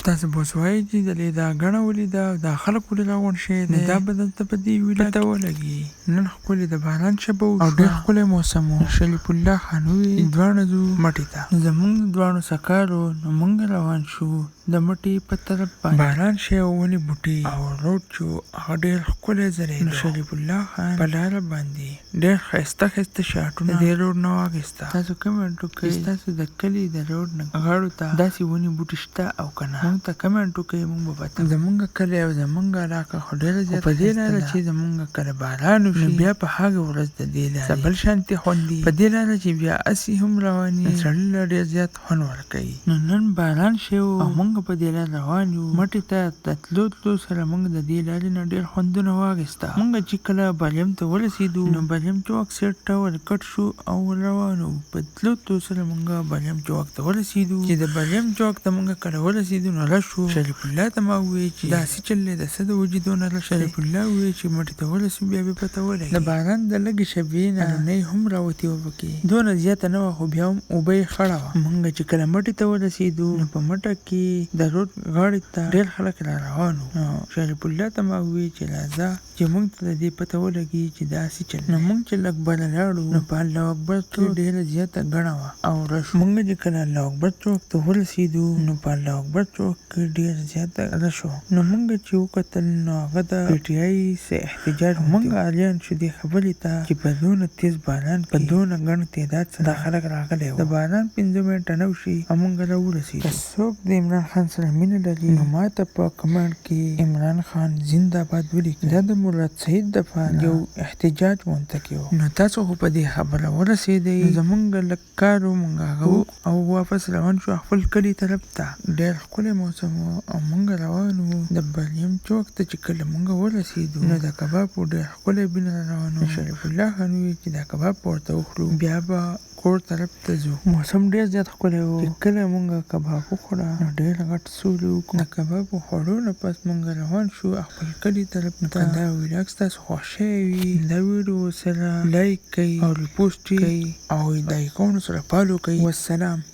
تاسو به وایئ چې دلې دا ګڼه ولیده او دا خلک ولې راغونډ شوي دي، دا به دلته په دې ویلا پته ولګي. نن ښکلې د باران شپه وشوه او ډېر ښکلی موسم و. شریف الله خان وویل دواړه ځو مټې ته. زموږ د دواړو سکارو نو موږ روان شو د مټې په طرف باندې. باران شوی او ونې بوټي او روډ چې و هغه ډېر ښکلی ځلېده. نو شریف الله خان په لاره باندې ډېر ښایسته ښایسته شاټونه د دې روډ نه واخیسته. تاسو کمنټ وکړئ ستاسو د کلي د روډ نه غاړو ته داسې ونې بوټي شته او که نه. موږ ته کمنټ وکړئ موږ به پته. زموږ کلی او زموږ علاقه خو ډېره زیاته په دې لاره چې زموږ کله باران وشي نو بیا په هغه ورځ د دې لارې بل شانتې خوندي. په دې لاره چې بیا اسې هم رواني سړي له ډېر زیات خوند ورکوي. نو نن باران شوی و او موږ په دې لاره روان یو. مټې ته د تلو سره موږ د دې لارې نه ډېر خوندونه واخیسته. موږ چې کله بالیم ته ورسېدو نو بالیم چوک سیټ ته ورکټ شو او روان وو. په تلو سره موږ بالیم چوک ته ورسېدو. چې د بالیم چوک ته موږ کله ورسېدو نو رش وو. شریف الله ته ما وویل چې دا څه چل دی د څه د وجې دونه رش دی. شریف الله وویل چې مټې ته ورسېدو بیا به پته ولګي. د باران د لږې شېبې نه رڼۍ هم راوتې وه پکې. دونه زیاته نه وه خو بیا هم اوبه یې خړه وه. موږ چې کله مټې ته ورسېدو نو په مټه کې د روډ غاړې ته ډېر خلک را روان وو. نو شریف الله ته ما وویل چې راځه چې موږ ته د دې پته ولګي چې دا څه چل دی. نو موږ چې لږ بره لاړو نو په الله اکبر کې ډېره زیاته ګڼه وه او رش. موږ چې کله الله اکبر چوک ته ورسېدو نو په الله اکبر چوک کې ډېر زیاته رش وه. نو موږ چې وکتل نو هغه د پي ټي آی څه احتجاج موږ حاریان شو دې خبرې ته چې په دونه تیز باران کې په دونه ګڼ تعداد سره دا خلک راغلی وو. د باران 5 منټه نه وشي او موږ راورسېدو. که څوک د عمران خان سره مینه لري نو ما ته په کمنټ کې عمران خان زنده باد ولیکئ. دا د مراد سعید دپاره یو احتجاج منتقي و. نو تاسو خو په دې خبره ورسېدئ. نو زموږ لږ کار و موږ هغه او واپس روان شو خپل کلي طرف ته. ډېر ښکلی موسم و او موږ روان وو د بالیم چوک ته. چې کله موږ ورسېدو نو د کبابو ډېر ښکلی بین را روان و. شریف الله خان وویل چې دا کباب به ورته وخورو بیا به کور طرف ته ځو. موسم ډېر زیات ښکلی و. چې کله موږ کباب وخوړه نو ډېر غټ سوری وکړو. د کبابو خوړو نه پس موږ روان شو خپل کلي طرف ته. دا ویلاګ ستاسو خوښ شوی وي دا ویډیو سره لایک کوئ او ریپوسټ کوئ او د ایکاونټ سره فالو کوئ. والسلام.